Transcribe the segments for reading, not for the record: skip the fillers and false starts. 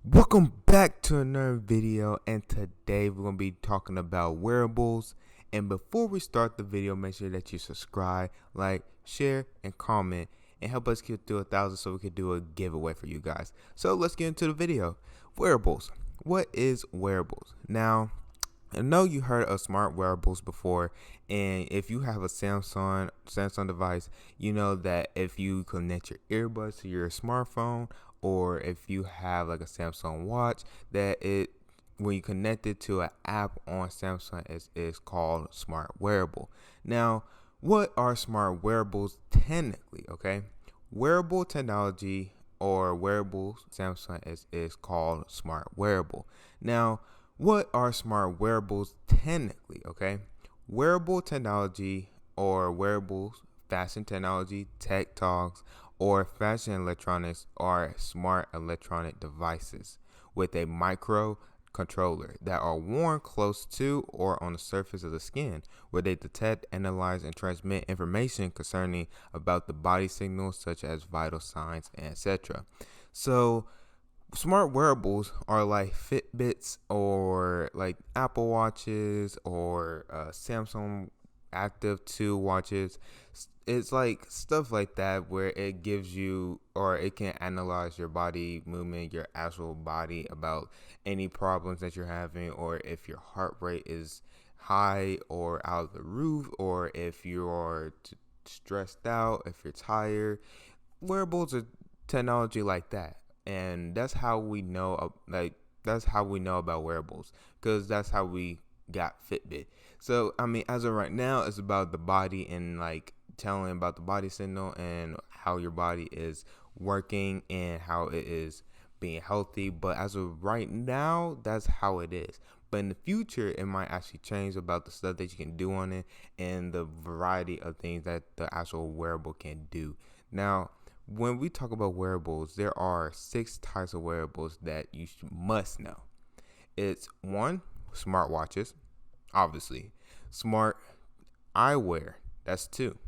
Welcome back to another video, and today we're going to be talking about wearables. And before we start the video, make sure that you subscribe, like, share, and comment, and help us get to 1,000 so we can do a giveaway for you guys. So let's get into the video. Wearables. What is wearables? Now, I know you heard of smart wearables before, and if you have a Samsung device, you know that if you connect your earbuds to your smartphone, or if you have like a Samsung watch, that it when you connect it to an app on Samsung is called smart wearable. Now, what are smart wearables technically? Okay, wearable technology or wearables Samsung is called smart wearable. Now, what are smart wearables technically? Okay, wearable technology or wearables, fashion technology, tech talks, or fashion electronics are smart electronic devices with a microcontroller that are worn close to or on the surface of the skin, where they detect, analyze, and transmit information concerning about the body signals such as vital signs and etc. So smart wearables are like Fitbits or like Apple Watches or Samsung Active 2 watches. It's like stuff like that where it gives you or it can analyze your body movement, your actual body about any problems that you're having, or if your heart rate is high or out of the roof, or if you're stressed out, if you're tired. Wearables are technology like that, and that's how we know that's how we know about wearables, because that's how we got Fitbit. So I mean, as of right now, it's about the body and like telling about the body signal and how your body is working and how it is being healthy. But as of right now, that's how it is. But in the future, it might actually change about the stuff that you can do on it and the variety of things that the actual wearable can do. Now, when we talk about wearables, there are 6 types of wearables that you must know. It's one, smartwatches, obviously. Smart eyewear, that's 2.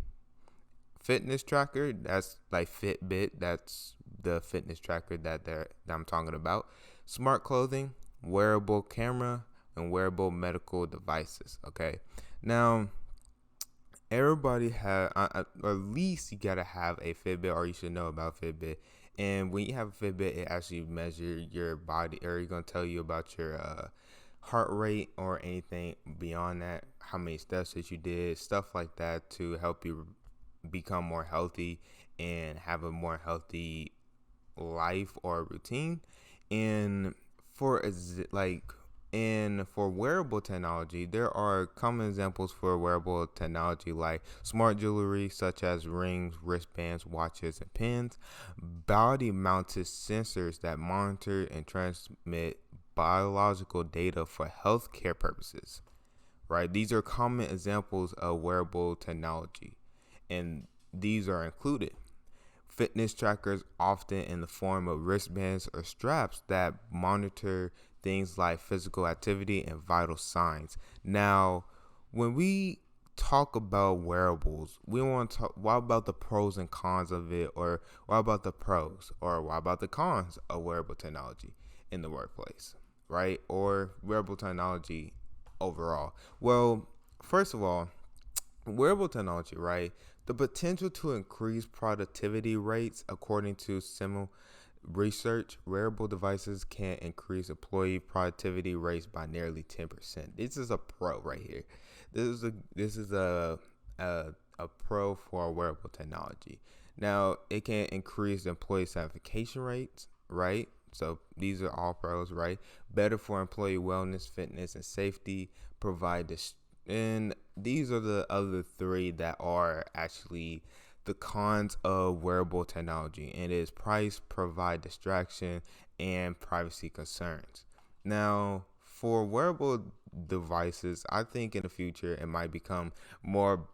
Fitness tracker, that's like Fitbit, that's the fitness tracker that I'm talking about. Smart clothing, wearable camera, and wearable medical devices. Okay, now everybody have at least you gotta have a Fitbit, or you should know about Fitbit. And when you have a Fitbit, it actually measures your body, or it's gonna tell you about your heart rate or anything beyond that, how many steps that you did, stuff like that, to help you become more healthy and have a more healthy life or routine. And for like and for wearable technology, there are common examples for wearable technology like smart jewelry such as rings, wristbands, watches, and pins, body mounted sensors that monitor and transmit biological data for healthcare purposes. Right? These are common examples of wearable technology, and these are included fitness trackers, often in the form of wristbands or straps that monitor things like physical activity and vital signs. Now, when we talk about wearables, we want to talk, what about the pros and cons of it, or what about the pros, or what about the cons of wearable technology in the workplace, right? Or wearable technology overall. Well, first of all, wearable technology, right? The potential to increase productivity rates, according to similar research, wearable devices can increase employee productivity rates by nearly 10%. This is a pro right here. This is a pro for wearable technology. Now, it can increase employee satisfaction rates, right? So these are all pros, right? Better for employee wellness, fitness, and safety. Provide this, and these are the other 3 that are actually the cons of wearable technology. And it is price, provide distraction, and privacy concerns. Now, for wearable devices, I think in the future it might become more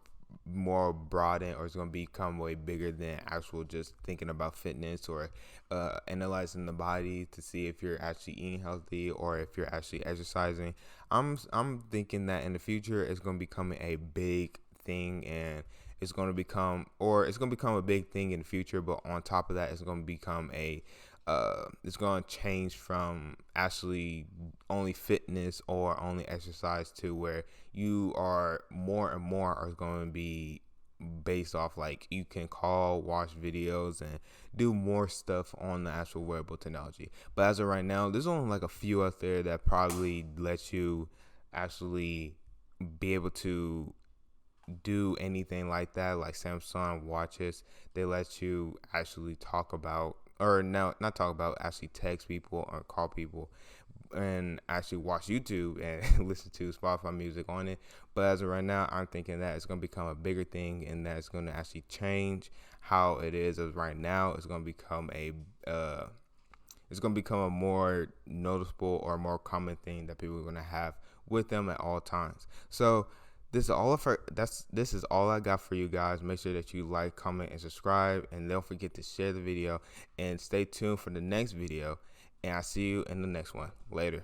broadened, or it's going to become way bigger than actual just thinking about fitness or analyzing the body to see if you're actually eating healthy or if you're actually exercising. I'm thinking that in the future it's going to become a big thing, and it's going to become a big thing in the future, but on top of that, it's going to become it's going to change from actually only fitness or only exercise to where you are more and more are going to be based off like you can call, watch videos, and do more stuff on the actual wearable technology. But as of right now, there's only like a few out there that probably let you actually be able to do anything like that. Like Samsung watches, they let you actually talk about, or no, not talk about, actually text people or call people and actually watch YouTube and listen to Spotify music on it. But as of right now, I'm thinking that it's going to become a bigger thing and that it's going to actually change how it is. As right now, it's going to become a more noticeable or more common thing that people are going to have with them at all times. So this is all I got for you guys. Make sure that you like, comment, and subscribe, and don't forget to share the video and stay tuned for the next video. And I'll see you in the next one. Later.